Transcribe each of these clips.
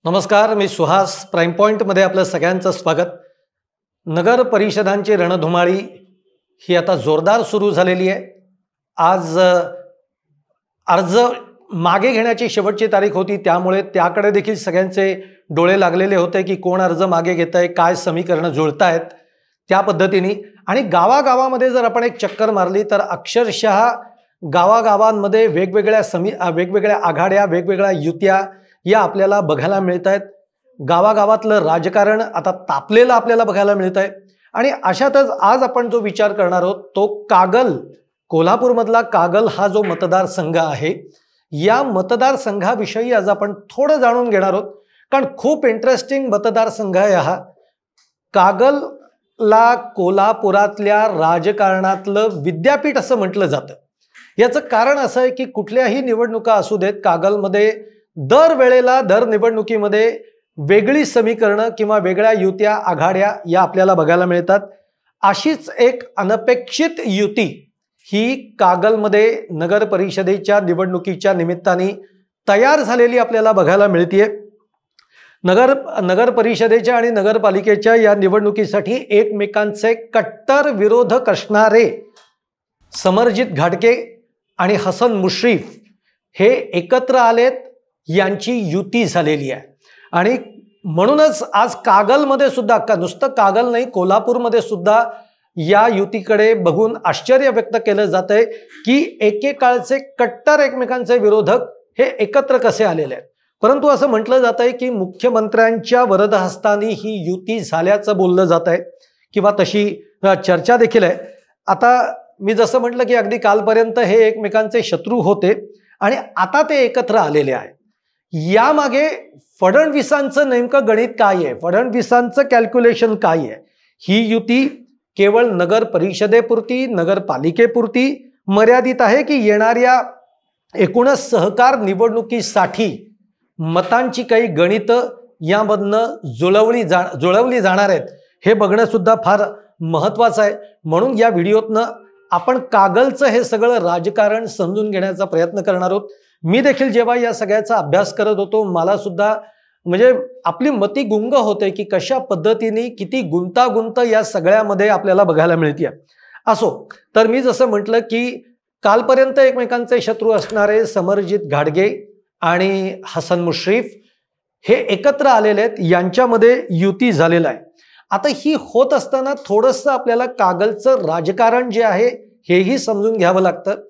नमस्कार, मी सुहास. प्राईम पॉईंटमध्ये आपलं सगळ्यांचं स्वागत. नगर परिषदांची रणधुमाळी ही आता जोरदार सुरू झालेली आहे. आज अर्ज मागे घेण्याची शेवटची तारीख होती, त्यामुळे त्याकडे देखील सगळ्यांचे डोळे लागलेले होते की कोण अर्ज मागे घेत आहे, काय समीकरणं जुळतायत त्या पद्धतीने. आणि गावागावामध्ये जर आपण एक चक्कर मारली तर अक्षरशः गावागावांमध्ये वेगवेगळ्या आघाड्या, वेगवेगळ्या युत्या या आपल्याला बघायला मिळत आहेत. गावागावातलं राजकारण आता तापलेलं आपल्याला बघायला मिळत आहे. आणि अशातच आज आपण जो विचार करणार आहोत तो कागल, कोल्हापूरमधला कागल हा जो मतदारसंघ आहे, या मतदारसंघाविषयी आज आपण थोडं जाणून घेणार आहोत. कारण खूप इंटरेस्टिंग मतदारसंघ आहे हा. कागलला कोल्हापुरातल्या राजकारणातलं विद्यापीठ असं म्हटलं जातं. याचं कारण असं आहे की कुठल्याही निवडणुका असू देत, कागलमध्ये दर निवडणुकीमध्ये वेगळी समीकरणं किंवा वेगळ्या युत्या, आघाड्या या आपल्याला बघायला मिळतात. अशीच एक अनपेक्षित युती ही कागलमध्ये नगर परिषदेच्या निवडणुकीच्या निमित्ताने तयार झालेली आपल्याला बघायला मिळते. नगर परिषदेच्या आणि नगरपालिकेच्या या निवडणुकीसाठी एकमेकांचे कट्टर विरोधक असणारे समरजित घाटगे आणि हसन मुश्रीफ हे एकत्र आलेत. यांची युती झालेली आहे. आणि म्हणूनच आज कागलमध्ये सुद्धा, नुसतं कागल नाही, कोल्हापूरमध्ये सुद्धा या युतीकडे बघून आश्चर्य व्यक्त केलं जात आहे की एकेकाळचे कट्टर एकमेकांचे विरोधक हे एकत्र कसे आलेले आहेत. परंतु असं म्हटलं जात आहे की मुख्यमंत्र्यांच्या वरदहस्तानी ही युती झाल्याचं बोललं जात आहे किंवा तशी चर्चा देखील आहे. आता मी जसं म्हटलं की अगदी कालपर्यंत हे एकमेकांचे शत्रू होते आणि आता ते एकत्र आलेले आहे. यामागे फडणवीसांचं नेमकं गणित काय आहे, फडणवीसांचं कॅल्क्युलेशन काय आहे? ही युती केवळ नगर परिषदेपुरती, नगरपालिकेपुरती मर्यादित आहे की येणाऱ्या एकूणच सहकार निवडणुकीसाठी मतांची काही गणितं यामधनं जुळवली जाणार आहेत, हे बघणं सुद्धा फार महत्त्वाचं आहे. म्हणून या व्हिडिओतनं आपण कागलचं हे सगळं राजकारण समजून घेण्याचा प्रयत्न करणार आहोत. मी देखील जेव्हा या सगळ्याचा अभ्यास करत होतो, मला सुद्धा म्हणजे आपली मती गुंग होते की कशा पद्धतीने किती गुंतागुंत या सगळ्यामध्ये आपल्याला बघायला मिळते. असो, तर मी जसं म्हटलं की कालपर्यंत एकमेकांचे शत्रू असणारे समरजित घाटगे आणि हसन मुश्रीफ हे एकत्र आलेले आहेत, यांच्यामध्ये युती झालेलं आहे. आता ही होत असताना थोडंसं आपल्याला कागलचं राजकारण जे आहे हेही समजून घ्यावं लागतं.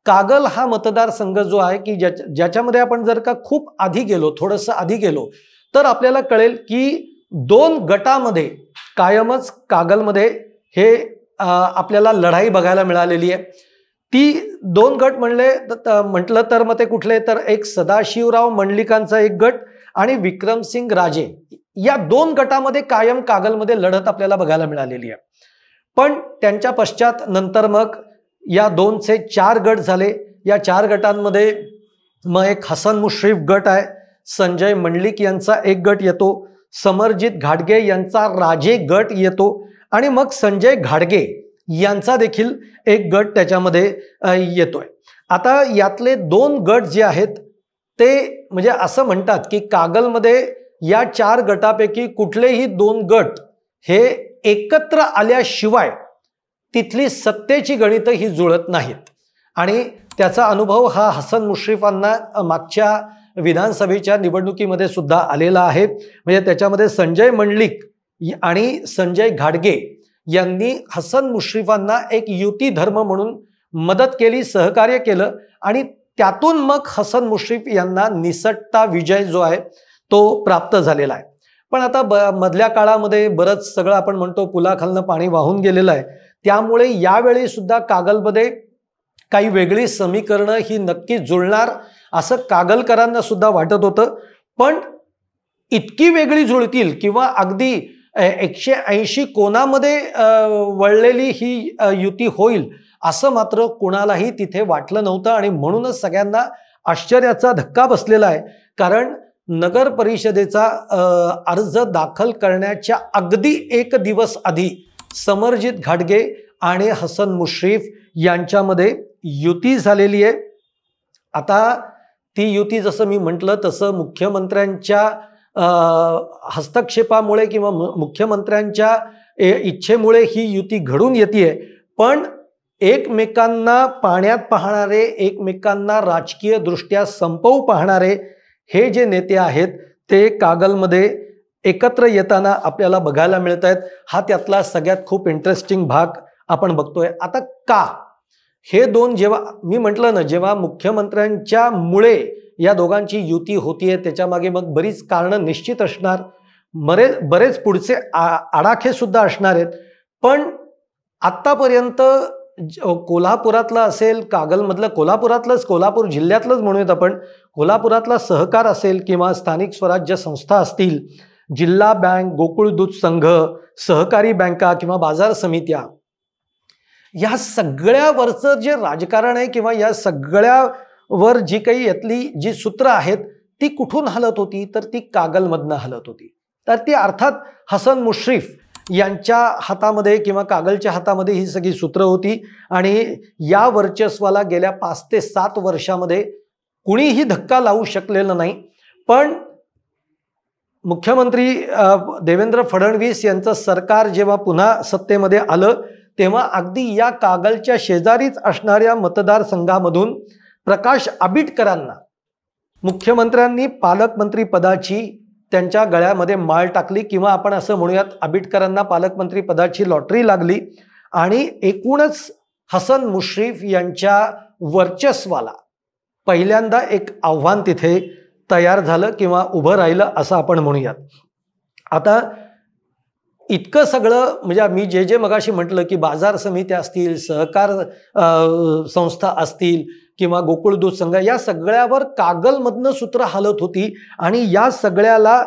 कागल हा मतदारसंघ जो आहे की ज्याच्यामध्ये आपण जर का खूप आधी गेलो, थोडंसं आधी गेलो, तर आपल्याला कळेल की दोन गटामध्ये कायमच कागलमध्ये हे आपल्याला लढाई बघायला मिळालेली आहे. ती दोन गट म्हटलं तर मग ते कुठले, तर एक सदाशिवराव मंडलिकांचा एक गट आणि विक्रमसिंग राजे, या दोन गटामध्ये कायम कागलमध्ये लढत आपल्याला बघायला मिळालेली आहे. पण त्यांच्या पश्चात नंतर मग या 2 से 4 गट झाले. या 4 गटांमध्ये मग एक हसन मुश्रीफ गट आहे, संजय मंडलिक यांचा एक गट येतो, समरजित घाटगे यांचा राजे गट येतो आणि मग संजय घाटगे यांचा देखील एक गट त्याच्यामध्ये येतोय. आता यातले 2 गट जे आहेत ते म्हणजे असं म्हणतात की कागलमध्ये या 4 गटापैकी कुठलेही 2 गट हे एकत्र आल्याशिवाय तिथली सत्तेची गणितं ही जुळत नाहीत. आणि त्याचा अनुभव हा हसन मुश्रीफांना मागच्या विधानसभेच्या निवडणुकीमध्ये सुद्धा आलेला आहे. म्हणजे त्याच्यामध्ये संजय मंडलिक आणि संजय घाटगे यांनी हसन मुश्रीफांना एक युती धर्म म्हणून मदत केली, सहकार्य केलं आणि त्यातून मग हसन मुश्रीफ यांना निसटता विजय जो आहे तो प्राप्त झालेला आहे. पण आता मधल्या काळामध्ये बरंच सगळं आपण म्हणतो पुलाखालनं पाणी वाहून गेलेलं आहे. त्यामुळे यावेळी सुद्धा कागलमध्ये काही वेगळी समीकरणं ही नक्की जुळणार असं कागलकरांना सुद्धा वाटत होतं. पण इतकी वेगळी जुळतील किंवा अगदी 180 कोणामध्ये वळलेली ही युती होईल असं मात्र कोणालाही तिथे वाटलं नव्हतं. आणि म्हणूनच सगळ्यांना आश्चर्याचा धक्का बसलेला आहे. कारण नगर परिषदेचा अर्ज दाखल करण्याच्या अगदी 1 दिवस आधी समरजित घाटगे आणि हसन मुश्रीफ यांच्यामध्ये युती झालेली आहे. आता ती युती जसं मी म्हटलं तसं मुख्यमंत्र्यांच्या हस्तक्षेपामुळे किंवा मुख्यमंत्र्यांच्या इच्छेमुळे ही युती घडून येते, पण एकमेकांना पाण्यात पाहणारे, एकमेकांना राजकीय दृष्ट्या संपवू पाहणारे हे जे नेते आहेत ते कागलमध्ये एकत्र येताना आपल्याला बघायला मिळत आहेत. हा त्यातला सगळ्यात खूप इंटरेस्टिंग भाग आपण बघतोय. आता का हे दोन, जेव्हा मी म्हटलं ना, जेव्हा मुख्यमंत्र्यांच्या मुळे या दोघांची युती होतीये, त्याच्या मागे मग बरीच कारणं निश्चित असणार, बरेच पुढचे आडाखे सुद्धा असणार आहेत. पण आत्तापर्यंत कोल्हापुरातला असेल, कागलमधलं, कोल्हापूर जिल्ह्यातलंच म्हणूयात आपण, कोल्हापुरातला सहकार असेल किंवा स्थानिक स्वराज्य संस्था असतील, जिल्हा बँक, गोकुळ दूध संघ, सहकारी बँका किंवा बाजार समित्या, या सगळ्यावरचं जे राजकारण आहे किंवा या सगळ्यावर जी काही यातली जी सूत्र आहेत ती कुठून हलत होती, तर ती कागलमधनं हलत होती. तर ती अर्थात हसन मुश्रीफ यांच्या हातामध्ये किंवा कागलच्या हातामध्ये ही सगळी सूत्र होती. आणि या वर्चस्वाला गेल्या 5 ते 7 वर्षामध्ये कुणीही धक्का लावू शकलेलं नाही. पण मुख्यमंत्री देवेंद्र फडणवीस यांचं सरकार जेव्हा पुन्हा सत्तेमध्ये आलं तेव्हा अगदी या कागलच्या शेजारीच असणाऱ्या मतदारसंघामधून प्रकाश आबिटकरांना मुख्यमंत्र्यांनी पालकमंत्री पदाची त्यांच्या गळ्यामध्ये माळ टाकली, किंवा आपण असं म्हणूयात आबिटकरांना पालकमंत्री पदाची लॉटरी लागली. आणि एकूणच हसन मुश्रीफ यांच्या वर्चस्वाला पहिल्यांदा एक आव्हान तिथे तयार झालं किंवा उभं राहिलं असं आपण म्हणूयात. आता इतकं सगळं म्हणजे मी जे मगाशी म्हटलं की बाजार समित्या असतील, सहकार संस्था असतील किंवा गोकुळ दूध संघ, या सगळ्यावर कागलमधनं सूत्र हलत होती. आणि या सगळ्याला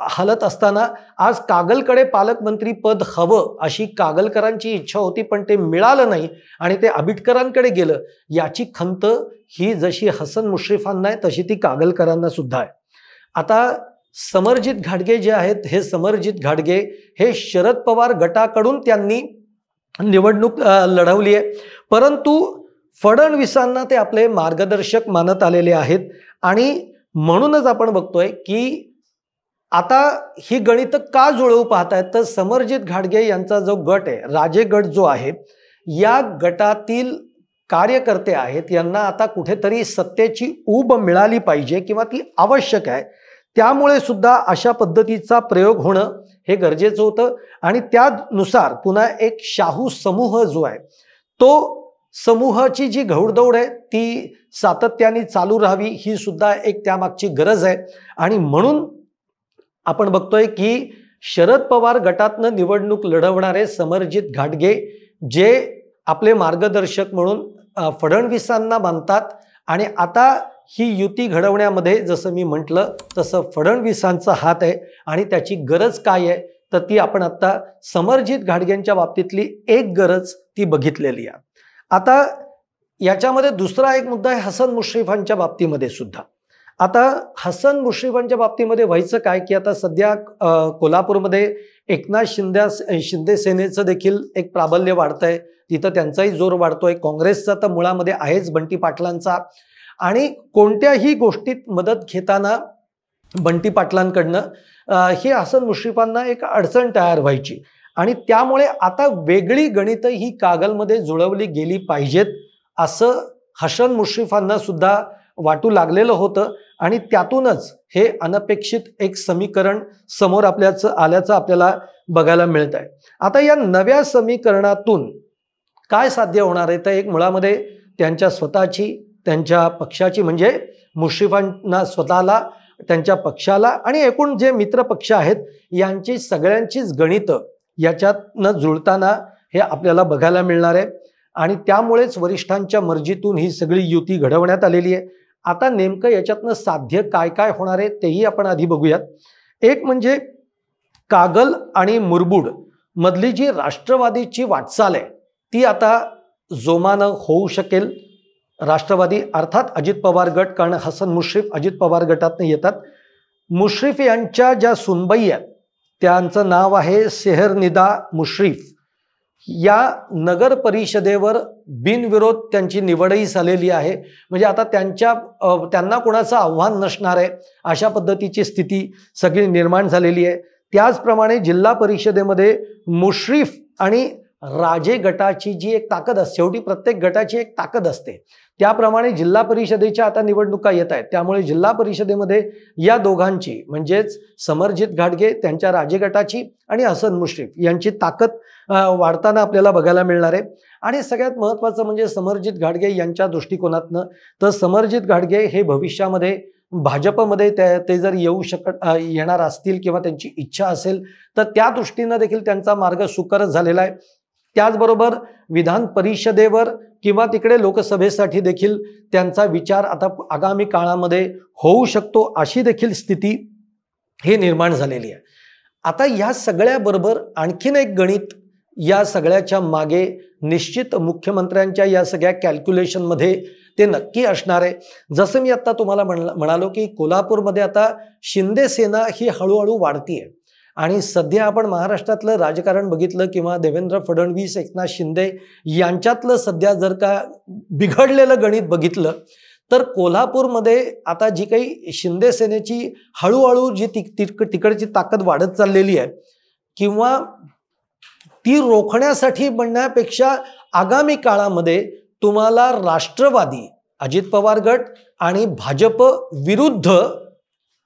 हलत असताना आज कागलकडे पालकमंत्री पद हवं अशी कागलकरांची इच्छा होती, पण ते मिळालं नाही आणि ते आबिटकरांकडे गेलं. याची खंत ही जशी हसन मुश्रीफांना आहे तशी ती कागलकरांना सुद्धा आहे. आता समरजित घाटगे जे आहेत, हे समरजित घाटगे हे शरद पवार गटाकडून त्यांनी निवडणूक लढवली आहे, परंतु फडणवीसांना ते आपले मार्गदर्शक मानत आलेले आहेत. आणि म्हणूनच आपण बघतोय की आता ही गणित का जुळवू पाहतायत, तर समरजित घाटगे यांचा जो गट आहे, राजे गट जो आहे, या गटातील कार्यकर्ते आहेत, यांना आता कुठेतरी सत्तेची ऊब मिळाली पाहिजे किंवा ती आवश्यक आहे. त्यामुळे सुद्धा अशा पद्धतीचा प्रयोग होणं हे गरजेचं होतं. आणि त्यानुसार पुन्हा एक शाहू समूह जो आहे, तो समूहाची जी घौडदौड आहे ती सातत्याने चालू राहावी, ही सुद्धा एक त्यामागची गरज आहे. आणि म्हणून आपण बघतोय की शरद पवार गटातनं निवडणूक लढवणारे समरजित घाटगे जे आपले मार्गदर्शक म्हणून फडणवीसांना मानतात. आणि आता ही युती घडवण्यामध्ये जसं मी म्हटलं तसं फडणवीसांचा हात आहे. आणि त्याची गरज काय आहे, तर ती आपण आता समरजित घाटगेंच्या बाबतीतली एक गरज ती बघितलेली आहे. आता याच्यामध्ये दुसरा एक मुद्दा आहे हसन मुश्रीफांच्या बाबतीमध्ये सुद्धा. आता हसन मुश्रीफांच्या बाबतीमध्ये व्हायचं काय की आता सध्या कोल्हापूरमध्ये एकनाथ शिंदे सेनेचं देखील एक प्राबल्य वाढतंय, तिथं त्यांचाही जोर वाढतोय. काँग्रेसचा तर मुळामध्ये आहेच बंटी पाटलांचा. आणि कोणत्याही गोष्टीत मदत घेताना बंटी पाटलांकडनं ही हसन मुश्रीफांना एक अडचण तयार व्हायची. आणि त्यामुळे आता वेगळी गणितं ही कागलमध्ये जुळवली गेली पाहिजेत असं हसन मुश्रीफांना सुद्धा वाटू लागलेलं होतं. आणि त्यातूनच हे अनपेक्षित एक समीकरण समोर आल्याचं आपल्याला बघायला मिळत आहे. आता या नव्या समीकरणातून काय साध्य होणार आहे, तर एक मुळामध्ये त्यांच्या स्वतःची, त्यांच्या पक्षाची, म्हणजे मुश्रीफांना स्वतःला, त्यांच्या पक्षाला आणि एकूण जे मित्र पक्ष आहेत यांची सगळ्यांचीच गणितं याच्यातनं जुळताना हे आपल्याला बघायला मिळणार आहे. आणि त्यामुळेच वरिष्ठांच्या मर्जीतून ही सगळी युती घडवण्यात आलेली आहे. आता नेमकं याच्यातनं साध्य काय काय होणार आहे तेही आपण आधी बघूयात. एक म्हणजे कागल आणि मुरबूड मधली जी राष्ट्रवादीची वाटचाल आहे ती आता जोमानं होऊ शकेल. राष्ट्रवादी अर्थात अजित पवार गट, कारण हसन मुश्रीफ अजित पवार गटातनं येतात. मुश्रीफ यांच्या ज्या सुनबाई आहेत त्यांचं नाव आहे सेहरनिदा मुश्रीफ. या नगर परिषदेवर बिनविरोध त्यांची निवडही झालेली आहे. म्हणजे आता त्यांना कोणाचं आव्हान नसणार आहे अशा पद्धतीची स्थिती सगळी निर्माण झालेली आहे. त्याचप्रमाणे जिल्हा परिषदेमध्ये मुश्रीफ आणि राजे गटाची जी एक ताकद असते, शेवटी प्रत्येक गटाची एक ताकद असते, त्याप्रमाणे जिल्हा परिषदेच्या आता निवडणुका येत आहेत. त्यामुळे जिल्हा परिषदेमध्ये या दोघांची म्हणजेच समरजित घाटगे त्यांच्या राजे गटाची आणि हसन मुश्रीफ यांची ताकद वाढताना आपल्याला बघायला मिळणार आहे. आणि सगळ्यात महत्त्वाचं म्हणजे समरजित घाटगे यांच्या दृष्टिकोनातनं तर समरजित घाटगे हे भविष्यामध्ये भाजपमध्ये ते जर येणार असतील किंवा त्यांची इच्छा असेल तर त्या दृष्टीनं देखील त्यांचा मार्ग सुकर झालेला आहे. त्याचबरोबर विधान परिषदेवर किंवा तिकडे लोकसभेसाठी देखील त्यांचा विचार आता आगामी काळामध्ये होऊ शकतो अशी देखील स्थिती ही निर्माण झालेली आहे. आता या सगळ्याबरोबर आणखीन एक गणित या सगळ्याच्या मागे निश्चित मुख्यमंत्र्यांच्या या सगळ्या कॅल्क्युलेशनमध्ये ते नक्की असणार आहे. जसं मी आता तुम्हाला म्हणालो की कोल्हापूरमध्ये आता शिंदे सेना ही हळूहळू वाढतीये आणि सध्या आपण महाराष्ट्रातलं राजकारण बघितलं किंवा देवेंद्र फडणवीस एकनाथ शिंदे यांच्यातलं सध्या जर का बिघडलेलं गणित बघितलं तर कोल्हापूरमध्ये आता जी काही शिंदे सेनेची हळूहळू जी तिकडची ताकद वाढत चाललेली आहे किंवा ती रोखण्यासाठी म्हणण्यापेक्षा आगामी काळामध्ये तुम्हाला राष्ट्रवादी अजित पवार गट आणि भाजप विरुद्ध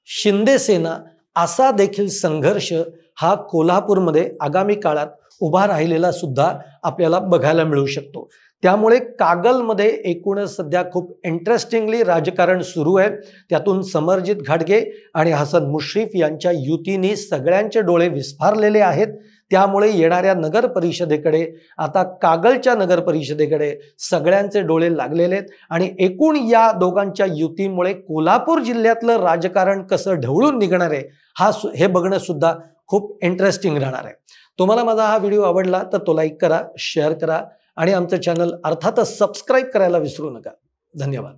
शिंदे सेना असा देखील संघर्ष हा कोल्हापूरमध्ये आगामी काळात उभा राहिलेला सुद्धा आपल्याला बघायला मिळू शकतो. त्यामुळे कागलमध्ये एकूणच सध्या खूप इंटरेस्टिंगली राजकारण सुरू आहे. त्यातून समरजित घाटगे आणि हसन मुश्रीफ यांच्या युतीने सगळ्यांचे डोळे विस्फारलेले आहेत. त्यामुळे येणाऱ्या नगर परिषदेकडे आता कागलच्या नगर परिषदेकडे सगळ्यांचे डोळे लागलेले आहेत आणि एकूण या दोघांच्या युतीमुळे कोल्हापूर जिल्ह्यातलं राजकारण कसं ढवळून निघणार आहे हे बघणं सुद्धा खूप इंटरेस्टिंग राहणार आहे. तुम्हाला माझा हा व्हिडिओ आवडला तर तो लाईक करा, शेअर करा आणि आमचं चॅनल अर्थातच सबस्क्राईब करायला विसरू नका. धन्यवाद.